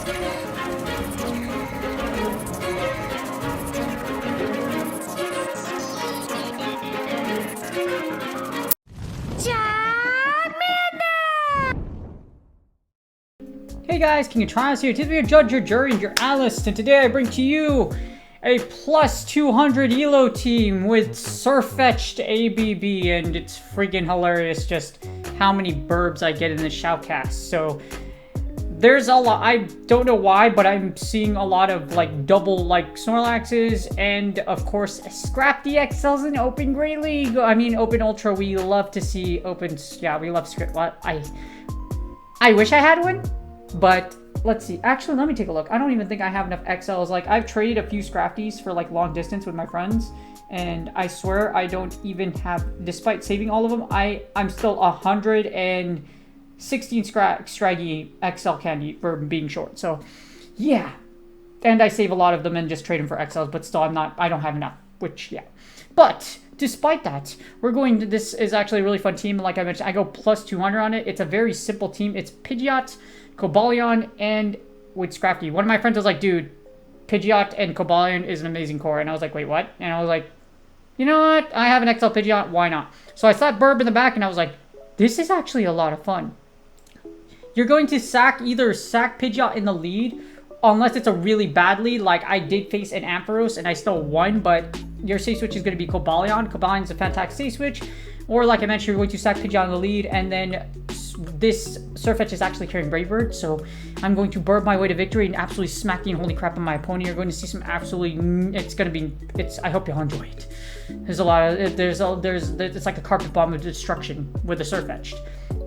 Hey guys, King of Trials here. Today we judge your jury and your analyst, and today I bring to you a plus 200 ELO team with SIRFETCH'D ABB, and it's freaking hilarious just how many burbs I get in the shoutcast. So there's a lot, I don't know why, but I'm seeing a lot of like double like Snorlaxes, and of course SIRFETCH'D XLs in Open Great League. I mean Open Ultra, we love to see Open, yeah, we love script. I wish I had one. But let's see. Actually, let me take a look. I don't even think I have enough XLs. Like, I've traded a few Scrafties for like long distance with my friends, and I swear I don't even have, despite saving all of them, I'm still 116 Scraggy XL candy for being short. So yeah, and I save a lot of them and just trade them for XLs, but still I don't have enough, which yeah. But despite that, this is actually a really fun team. Like I mentioned, I go plus 200 on it. It's a very simple team. It's Pidgeot, Cobalion, and with Scrafty. One of my friends was like, dude, Pidgeot and Cobalion is an amazing core. And I was like, wait, what? And I was like, you know what? I have an XL Pidgeot. Why not? So I slapped Burb in the back, and I was like, this is actually a lot of fun. You're going to either sack Pidgeot in the lead, unless it's a really bad lead. Like I did face an Ampharos, and I still won, but your safe switch is going to be Cobalion. Cobalion's a fantastic safe switch. Or like I mentioned, you're going to sack Pidgeot in the lead, and then this SIRFETCH'D is actually carrying Brave Bird, so I'm going to burb my way to victory and absolutely smack the holy crap on my opponent. You're going to see some absolutely, I hope you'll enjoy it. There's a lot of, it's like a carpet bomb of destruction with the SIRFETCH'D.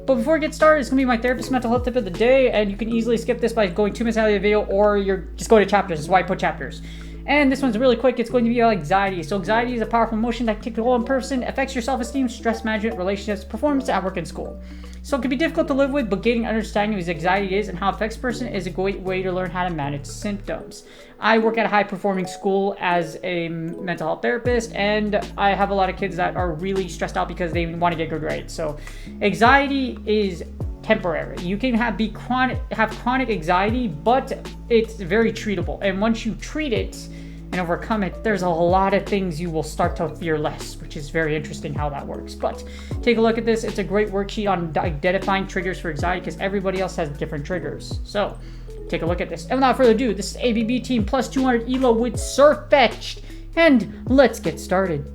But before we get started, it's going to be my therapist mental health tip of the day, and you can easily skip this by going 2 minutes out of the video, or you're just going to chapters. That's why I put chapters. And this one's really quick. It's going to be about anxiety. So anxiety is a powerful emotion that can take a toll on a person, affects your self-esteem, stress management, relationships, performance at work and school. So it can be difficult to live with, but gaining understanding of what anxiety is and how it affects a person is a great way to learn how to manage symptoms. I work at a high-performing school as a mental health therapist, and I have a lot of kids that are really stressed out because they want to get good grades. So anxiety is temporary. You can have chronic anxiety, but it's very treatable. And once you treat it and overcome it, there's a lot of things you will start to fear less, which is very interesting how that works. But take a look at this. It's a great worksheet on identifying triggers for anxiety because everybody else has different triggers. So take a look at this. And without further ado, this is ABB team plus 200 ELO with SIRFETCH'D, and let's get started.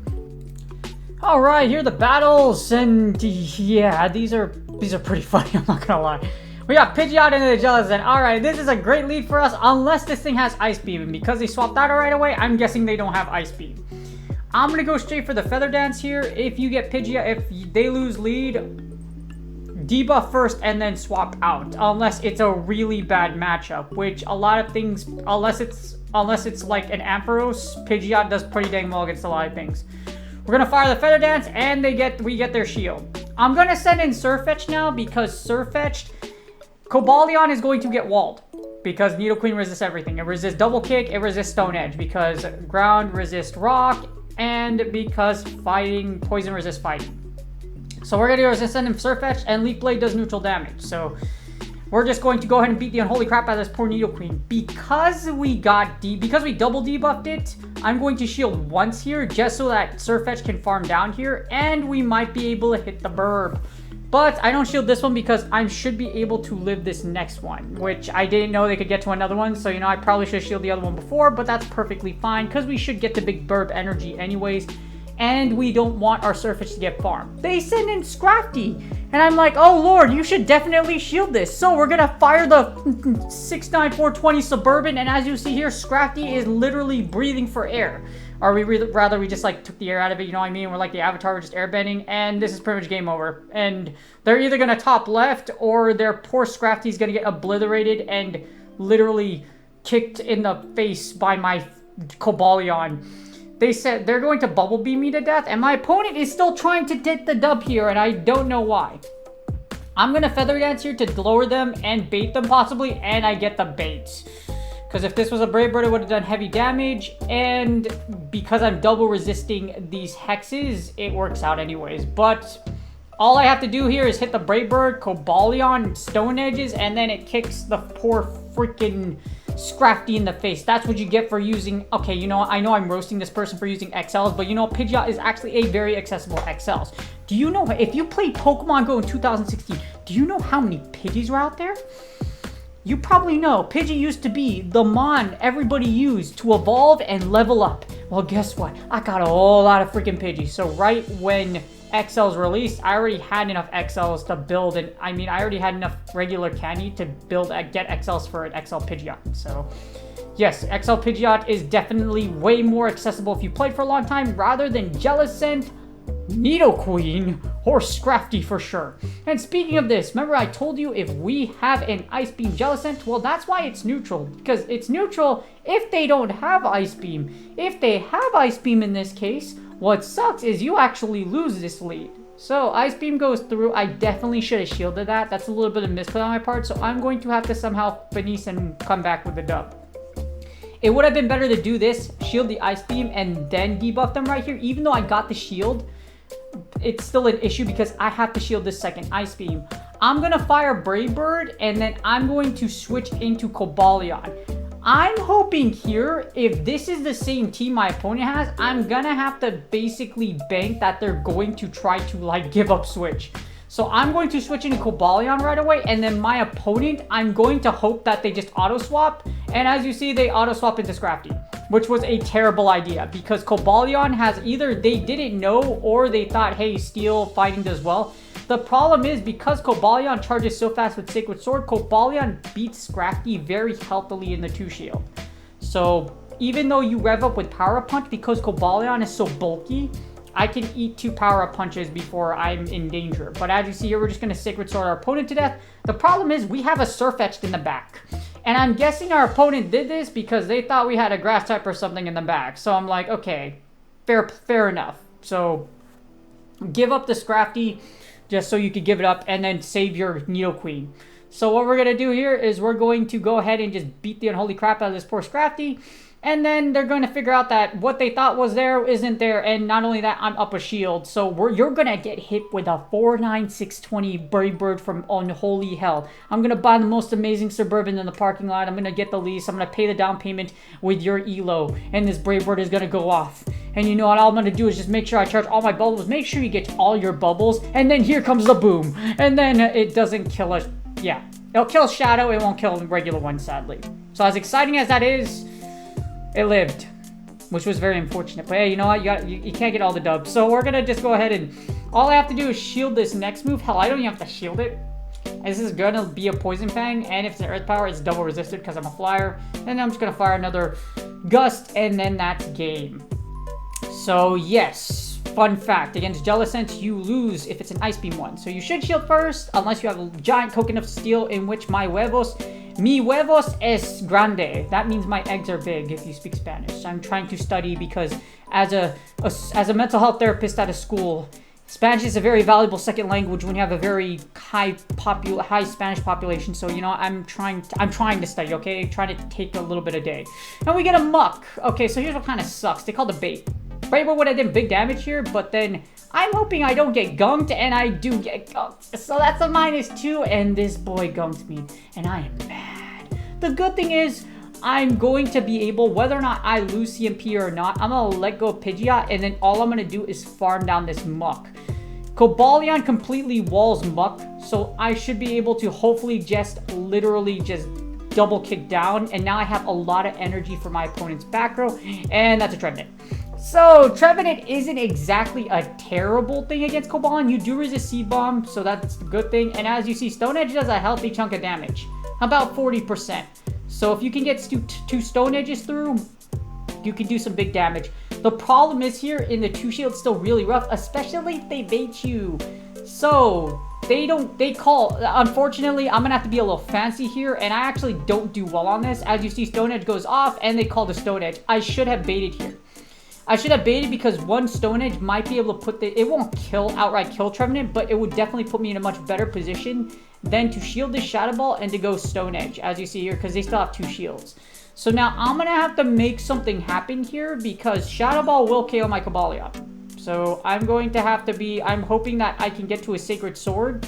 All right, here are the battles, and yeah, these are pretty funny, I'm not gonna lie. We got Pidgeot into the Jellicent. Alright, this is a great lead for us, unless this thing has Ice Beam. And because they swapped out right away, I'm guessing they don't have Ice Beam. I'm gonna go straight for the Feather Dance here. If you get Pidgeot, if they lose lead, debuff first and then swap out. Unless it's a really bad matchup, which a lot of things, unless it's like an Ampharos, Pidgeot does pretty dang well against a lot of things. We're gonna fire the Feather Dance, and we get their shield. I'm gonna send in SIRFETCH'D now because SIRFETCH'D, Cobalion is going to get walled because Nidoqueen resists everything. It resists Double Kick, it resists Stone Edge because Ground resists Rock, and because Poison resists Fighting. So we're gonna send in SIRFETCH'D, and Leaf Blade does neutral damage. So we're just going to go ahead and beat the unholy crap out of this poor Nidoqueen. Because we double debuffed it, I'm going to shield once here just so that SIRFETCH'D can farm down here, and we might be able to hit the burb. But I don't shield this one because I should be able to live this next one, which I didn't know they could get to another one. So, you know, I probably should have shielded the other one before, but that's perfectly fine because we should get the big burb energy anyways. And we don't want our SIRFETCH'D to get farmed. They send in Scrafty, and I'm like, oh lord, you should definitely shield this. So we're gonna fire the 69420 Suburban, and as you see here, Scrafty is literally breathing for air. Or rather we just like took the air out of it, you know what I mean? We're like the Avatar, we're just airbending, and this is pretty much game over. And they're either gonna top left, or their poor Scrafty's gonna get obliterated and literally kicked in the face by my Cobalion. They said they're going to Bubble Beam me to death, and my opponent is still trying to get the dub here, and I don't know why. I'm going to Feather Dance here to lower them and bait them possibly, and I get the bait. Because if this was a Brave Bird, it would have done heavy damage, and because I'm double resisting these hexes, it works out anyways. But All I have to do here is hit the Brave Bird, Cobalion, Stone Edges, and then it kicks the poor freaking Scrafty in the face. That's what you get for using... Okay, you know what? I know I'm roasting this person for using XLs, but you know, Pidgeot is actually a very accessible XLs. Do you know, if you played Pokemon Go in 2016, do you know how many Pidgeys were out there? You probably know, Pidgey used to be the mon everybody used to evolve and level up. Well, guess what? I got a whole lot of freaking Pidgeys. So right when XLs released, I already had enough XLs to build, and I mean, I already had enough regular candy to build, get XLs for an XL Pidgeot. So yes, XL Pidgeot is definitely way more accessible if you played for a long time, rather than Jellicent, Nidoqueen, or Scrafty for sure. And speaking of this, remember I told you if we have an Ice Beam Jellicent, well, that's why it's neutral, because it's neutral if they don't have Ice Beam. If they have Ice Beam in this case, what sucks is you actually lose this lead. So Ice Beam goes through. I definitely should have shielded that. That's a little bit of misplay on my part, so I'm going to have to somehow finesse and come back with the dub. It would have been better to do this, shield the Ice Beam, and then debuff them right here. Even though I got the shield, it's still an issue because I have to shield this second Ice Beam. I'm going to fire Brave Bird, and then I'm going to switch into Cobalion. I'm hoping here, if this is the same team my opponent has, I'm going to have to basically bank that they're going to try to, like, give up switch. So I'm going to switch into Cobalion right away, and then my opponent, I'm going to hope that they just auto-swap. And as you see, they auto-swap into Scrafty, which was a terrible idea because Cobalion has either they didn't know or they thought, hey, Steel fighting does well. The problem is because Cobalion charges so fast with Sacred Sword, Cobalion beats Scrafty very healthily in the 2-shield. So even though you rev up with Power Up Punch, because Cobalion is so bulky, I can eat 2 Power Up Punches before I'm in danger. But as you see here, we're just going to Sacred Sword our opponent to death. The problem is we have a SIRFETCH'D in the back. And I'm guessing our opponent did this because they thought we had a Grass type or something in the back. So I'm like, okay, fair enough. So give up the Scrafty just so you could give it up and then save your Nidoqueen. So what we're going to do here is we're going to go ahead and just beat the unholy crap out of this poor Scrafty. And then they're going to figure out that what they thought was there isn't there. And not only that, I'm up a shield. So you're going to get hit with a 49620 Brave Bird from Unholy Hell. I'm going to buy the most amazing Suburban in the parking lot. I'm going to get the lease. I'm going to pay the down payment with your ELO. And this Brave Bird is going to go off. And you know what? All I'm going to do is just make sure I charge all my bubbles. Make sure you get all your bubbles. And then here comes the boom. And then it doesn't kill us. Yeah. It'll kill Shadow. It won't kill the regular one, sadly. So as exciting as that is, it lived, which was very unfortunate. But hey, you know what? You can't get all the dubs. So we're going to just go ahead and... All I have to do is shield this next move. Hell, I don't even have to shield it. This is going to be a Poison Fang. And if it's an Earth Power, it's double resisted because I'm a flyer. And then I'm just going to fire another Gust. And then that's game. So yes, fun fact. Against Jellicent, you lose if it's an Ice Beam one. So you should shield first. Unless you have a giant Coconut of Steel, in which my huevos... Mi huevos es grande. That means my eggs are big if you speak Spanish. I'm trying to study because as a mental health therapist at a school, Spanish is a very valuable second language when you have a very high Spanish population. So, you know, I'm trying to study, okay? Trying to take a little bit a day. And we get a Muk. Okay, so here's what kind of sucks. They call the bait. Brave Bird would have done big damage here, but then I'm hoping I don't get gunked, and I do get gunked. So that's a -2, and this boy gunked me, and I am mad. The good thing is, I'm going to be able, whether or not I lose CMP or not, I'm going to let go of Pidgeot, and then all I'm going to do is farm down this Muk. Cobalion completely walls Muk, so I should be able to hopefully literally just double kick down, and now I have a lot of energy for my opponent's back row, and that's a Trevenant. So, Trevenant isn't exactly a terrible thing against Cobalion. You do resist Seed Bomb, so that's the good thing. And as you see, Stone Edge does a healthy chunk of damage. About 40%. So if you can get 2 Stone Edges through, you can do some big damage. The problem is here, in the 2-shield, it's still really rough, especially if they bait you. So, unfortunately, I'm going to have to be a little fancy here, and I actually don't do well on this. As you see, Stone Edge goes off, and they call the Stone Edge. I should have baited here. I should have baited because one Stone Edge might be able to put it won't outright kill Trevenant, but it would definitely put me in a much better position than to shield this Shadow Ball and to go Stone Edge, as you see here, because they still have 2 shields. So now I'm going to have to make something happen here because Shadow Ball will KO my Cobalion. So I'm going to have to be, I'm hoping that I can get to a Sacred Sword.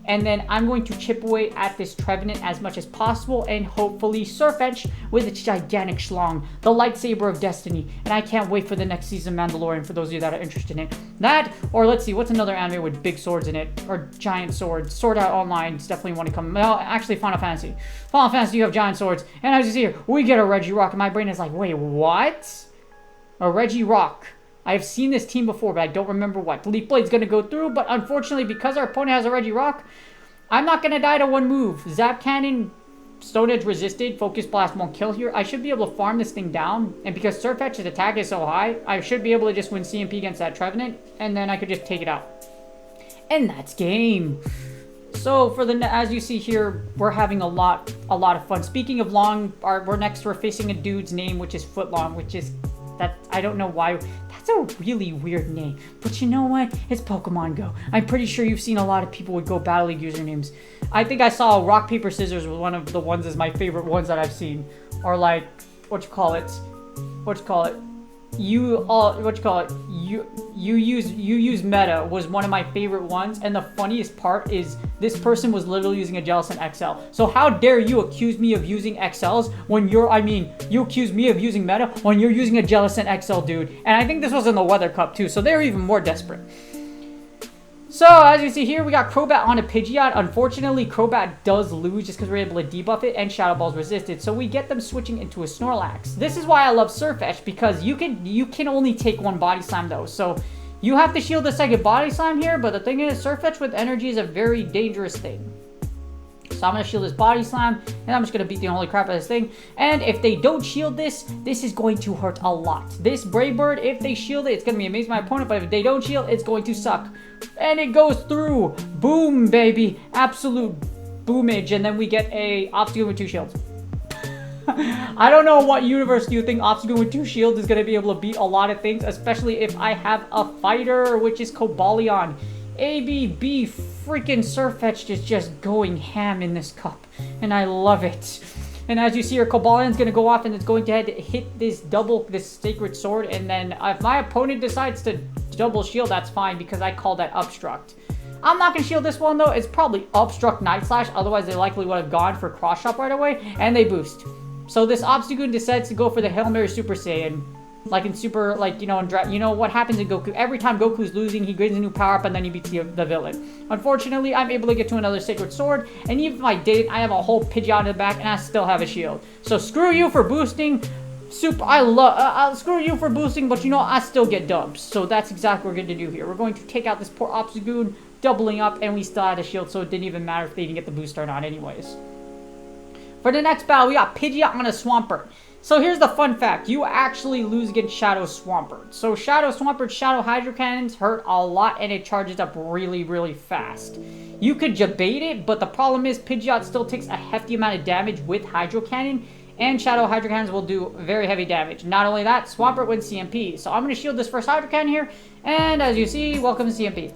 And then I'm going to chip away at this Trevenant as much as possible and hopefully Sirfetch'd with its gigantic schlong, the lightsaber of destiny. And I can't wait for the next season of Mandalorian for those of you that are interested in it. That, or let's see, what's another anime with big swords in it? Or giant swords. Sword Art Online is definitely one to come. Well, actually Final Fantasy. Final Fantasy, you have giant swords. And as you see here, we get a Regirock. And my brain is like, wait, what? A Regirock. I've seen this team before, but I don't remember what. The Leaf Blade's going to go through, but unfortunately, because our opponent has a Regirock, I'm not going to die to one move. Zap Cannon, Stone Edge resisted, Focus Blast won't kill here. I should be able to farm this thing down, and because Sirfetch'd attack is so high, I should be able to just win CMP against that Trevenant, and then I could just take it out. And that's game. So for the, as you see here, we're having a lot of fun. Speaking of long, we're facing a dude's name, which is Footlong, which is, that, I don't know why. That's a really weird name. But you know what? It's Pokemon Go. I'm pretty sure you've seen a lot of people with Go Battle League usernames. I think I saw Rock, Paper, Scissors was one of the ones as my favorite ones that I've seen. Or like, you use meta was one of my favorite ones, and the funniest part is this person was literally using a Jellicent XL. So how dare you accuse me of using XLs when you accuse me of using meta when you're using a Jellicent XL, dude. And I think this was in the Weather Cup too, so they're even more desperate. So, as you see here, we got Crobat on a Pidgeot. Unfortunately, Crobat does lose just because we're able to debuff it, and Shadow Ball's resisted. So we get them switching into a Snorlax. This is why I love Sirfetch'd, because you can only take one Body Slam, though. So you have to shield the second Body Slam here, but the thing is, Sirfetch'd with energy is a very dangerous thing. So I'm going to shield this Body Slam, and I'm just going to beat the holy crap out of this thing. And if they don't shield this, this is going to hurt a lot. This Brave Bird, if they shield it, it's going to be amazing my opponent, but if they don't shield, it's going to suck. And it goes through. Boom, baby. Absolute boomage. And then we get a Obstagoon with 2 shields. I don't know what universe do you think Obstagoon with 2 shields is going to be able to beat a lot of things, especially if I have a fighter, which is Cobalion. ABB freaking Sirfetch'd is just going ham in this cup, and I love it. And as you see, our Cobalion's going to go off, and it's going to hit this Sacred Sword, and then if my opponent decides to double shield, that's fine, because I call that Obstruct. I'm not going to shield this one, though. It's probably Obstruct Night Slash, otherwise they likely would have gone for Cross Chop right away, and they boost. So this Obstagoon decides to go for the Hail Mary Super Saiyan. Like in Super, like, you know what happens in Goku? Every time Goku's losing, he gains a new power-up and then he beats the villain. Unfortunately, I'm able to get to another Sacred Sword, and even if I didn't, I have a whole Pidgeot in the back, and I still have a shield. So screw you for boosting. Screw you for boosting, but I still get dubs. So that's exactly what we're going to do here. We're going to take out this poor Obstagoon, doubling up, and we still had a shield, so it didn't even matter if they didn't get the boost or not anyways. For the next battle, we got Pidgeot on a Swampert. So here's the fun fact. You actually lose against Shadow Swampert. So Shadow Swampert's Shadow Hydro Cannons hurt a lot, and it charges up really, really fast. You could debate it, but the problem is Pidgeot still takes a hefty amount of damage with Hydro Cannon, and Shadow Hydro Cannons will do very heavy damage. Not only that, Swampert wins CMP. So I'm going to shield this first Hydro Cannon here, and as you see, welcome to CMP.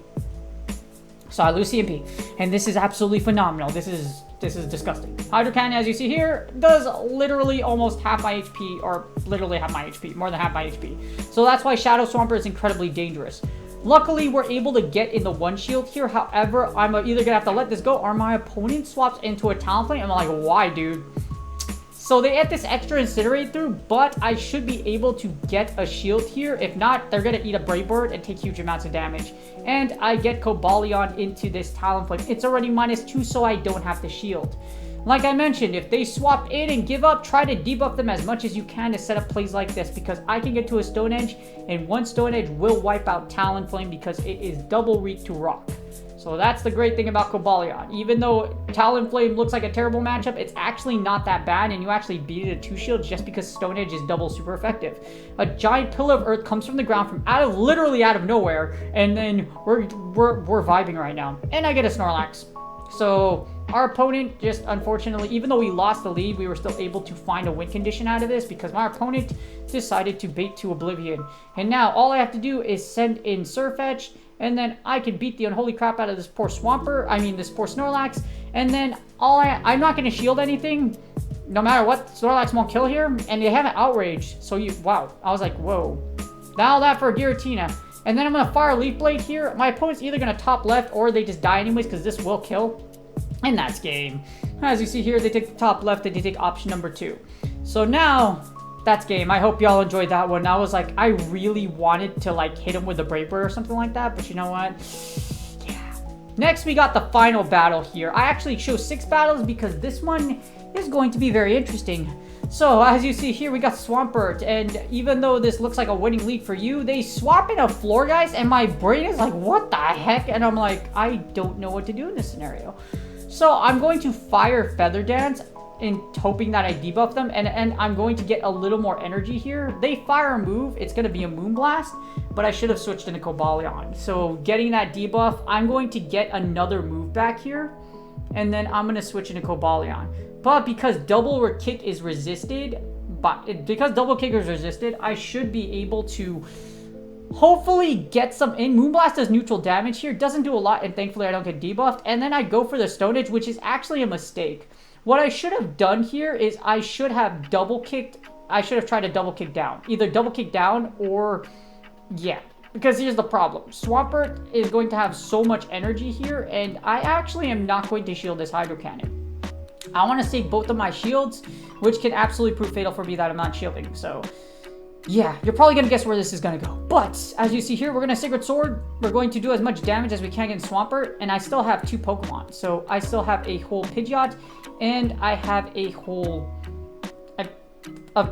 So I lose CMP, and this is absolutely phenomenal. This is disgusting. Hydro Cannon, as you see here, does literally almost half my HP, or literally half my HP, more than half my HP. So that's why Shadow Swampert is incredibly dangerous. Luckily, we're able to get in the one shield here. However, I'm either going to have to let this go, or my opponent swaps into a Talonflame. I'm like, why, dude? So they add this extra Incinerate through, but I should be able to get a shield here. If not, they're going to eat a Brave Bird and take huge amounts of damage. And I get Cobalion into this Talonflame. It's already -2, so I don't have to shield. Like I mentioned, if they swap in and give up, try to debuff them as much as you can to set up plays like this, because I can get to a Stone Edge, and one Stone Edge will wipe out Talonflame because it is double weak to Rock. So that's the great thing about Cobalion. Even though Talonflame looks like a terrible matchup, it's actually not that bad, and you actually beat it at 2 shields just because Stone Edge is double super effective. A giant Pillar of Earth comes from the ground from literally out of nowhere, and then we're vibing right now. And I get a Snorlax. So our opponent just, unfortunately, even though we lost the lead, we were still able to find a win condition out of this because my opponent decided to bait to Oblivion. And now all I have to do is send in Sirfetch'd, and then I can beat the unholy crap out of this poor this poor Snorlax. And then I'm not going to shield anything. No matter what, Snorlax won't kill here. And they have an Outrage. So wow. I was like, whoa. Now that for Giratina. And then I'm going to fire Leaf Blade here. My opponent's either going to top left or they just die anyways because this will kill. And that's game. As you see here, they take the top left and they take option number 2. So now, that's game. I hope y'all enjoyed that one. I was like, I really wanted to like hit him with a Brave Bird or something like that. But you know what? Yeah. Next, we got the final battle here. I actually chose 6 battles because this one is going to be very interesting. So, as you see here, we got Swampert, and even though this looks like a winning lead for you, they swap in a floor, guys, and my brain is like, what the heck? And I'm like, I don't know what to do in this scenario. So, I'm going to fire Feather Dance in hoping that I debuff them, and I'm going to get a little more energy here. They fire a move, it's going to be a Moonblast, but I should have switched into Cobalion. So, getting that debuff, I'm going to get another move back here, and then I'm going to switch into Cobalion. But because double kick is resisted, I should be able to hopefully get some in. Moonblast does neutral damage here. Doesn't do a lot, and thankfully I don't get debuffed. And then I go for the Stone Edge, which is actually a mistake. What I should have done here is I should have double kicked. I should have tried to double kick down. Either double kick down or, yeah. Because here's the problem. Swampert is going to have so much energy here, and I actually am not going to shield this Hydro Cannon. I want to save both of my shields, which can absolutely prove fatal for me that I'm not shielding. So, yeah, you're probably going to guess where this is going to go. But, as you see here, we're going to Sacred Sword. We're going to do as much damage as we can against Swampert. And I still have 2 Pokemon. So, I still have a whole Pidgeot. And I have a whole... a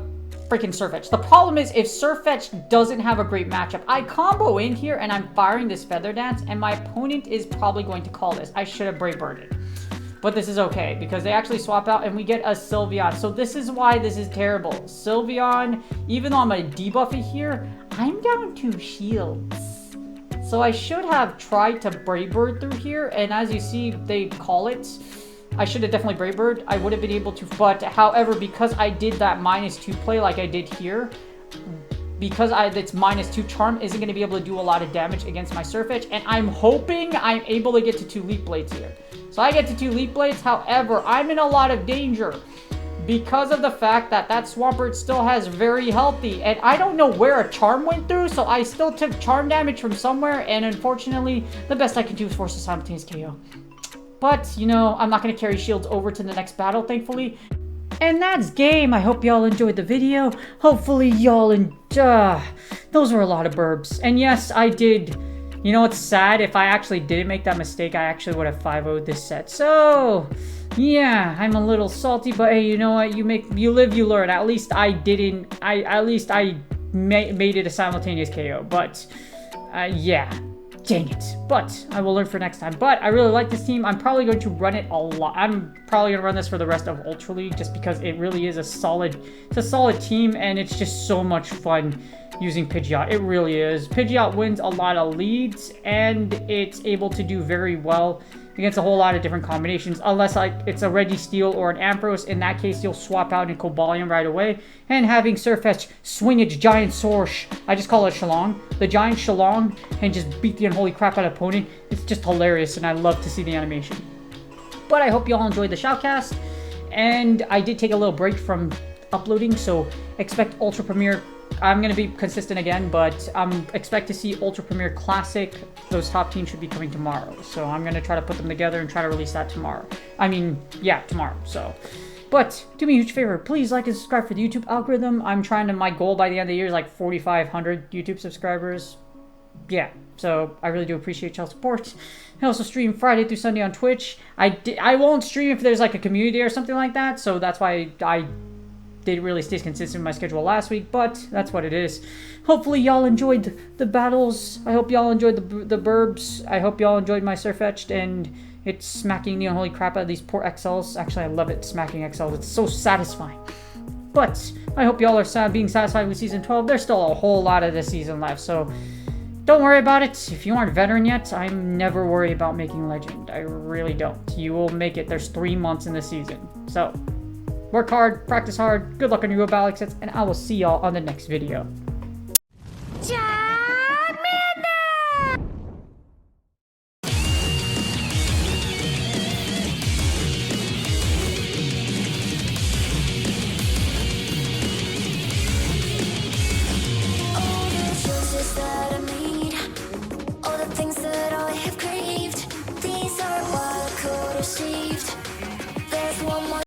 freaking Sirfetch'd. The problem is, if Sirfetch'd doesn't have a great matchup, I combo in here and I'm firing this Feather Dance. And my opponent is probably going to call this. I should have Brave Birded. But this is okay, because they actually swap out and we get a Sylveon. So this is why this is terrible. Sylveon, even though I'm going to debuff it here, I'm down 2 shields. So I should have tried to Brave Bird through here. And as you see, they call it. I should have definitely Brave Bird. I would have been able to. But however, because I did that -2 play like I did here, because it's -2 Charm isn't going to be able to do a lot of damage against my Sirfetch'd. And I'm hoping I'm able to get to 2 Leaf Blades here. So I get to 2 Leaf Blades. However, I'm in a lot of danger because of the fact that Swampert still has very healthy. And I don't know where a Charm went through, so I still took Charm damage from somewhere. And unfortunately, the best I can do is force a simultaneous KO. But, you know, I'm not going to carry shields over to the next battle, thankfully. And that's game. I hope y'all enjoyed the video. Hopefully y'all those were a lot of burbs. And yes, I did. You know what's sad? If I actually didn't make that mistake, I actually would have 5-0'd this set. So, yeah, I'm a little salty, but hey, you know what? You live, you learn. At least I didn't. At least I made it a simultaneous KO. But, yeah. Dang it. But I will learn for next time. But I really like this team. I'm probably going to run it a lot. I'm probably going to run this for the rest of Ultra League just because it really is a solid team, and it's just so much fun using Pidgeot. It really is. Pidgeot wins a lot of leads, and it's able to do very well against a whole lot of different combinations, unless it's a Registeel or an Ampharos. In that case, you'll swap out in Cobalion right away. And having Sirfetch'd swing its giant Sorsh, I just call it Shalong, the giant Shalong, and just beat the unholy crap out of opponent. It's just hilarious, and I love to see the animation. But I hope you all enjoyed the shoutcast, and I did take a little break from uploading, so expect Ultra Premier. I'm going to be consistent again, but expect to see Ultra Premier Classic. Those top teams should be coming tomorrow. So I'm going to try to put them together and try to release that tomorrow. I mean, yeah, tomorrow. So, but do me a huge favor. Please like and subscribe for the YouTube algorithm. I'm trying to, my goal by the end of the year is like 4,500 YouTube subscribers. Yeah, so I really do appreciate y'all's support. I also stream Friday through Sunday on Twitch. I won't stream if there's like a community or something like that. So that's why I didn't really stay consistent with my schedule last week, but that's what it is. Hopefully y'all enjoyed the battles. I hope y'all enjoyed the burbs. I hope y'all enjoyed my Sirfetch'd, and it's smacking the unholy crap out of these poor XLs. Actually, I love it, smacking XLs. It's so satisfying. But I hope y'all are being satisfied with Season 12. There's still a whole lot of this season left, so don't worry about it. If you aren't veteran yet, I'm never worried about making Legend. I really don't. You will make it. There's 3 months in the season. So, work hard, practice hard, good luck on your battle sets, and I will see y'all on the next video. All the choices that I made proceed.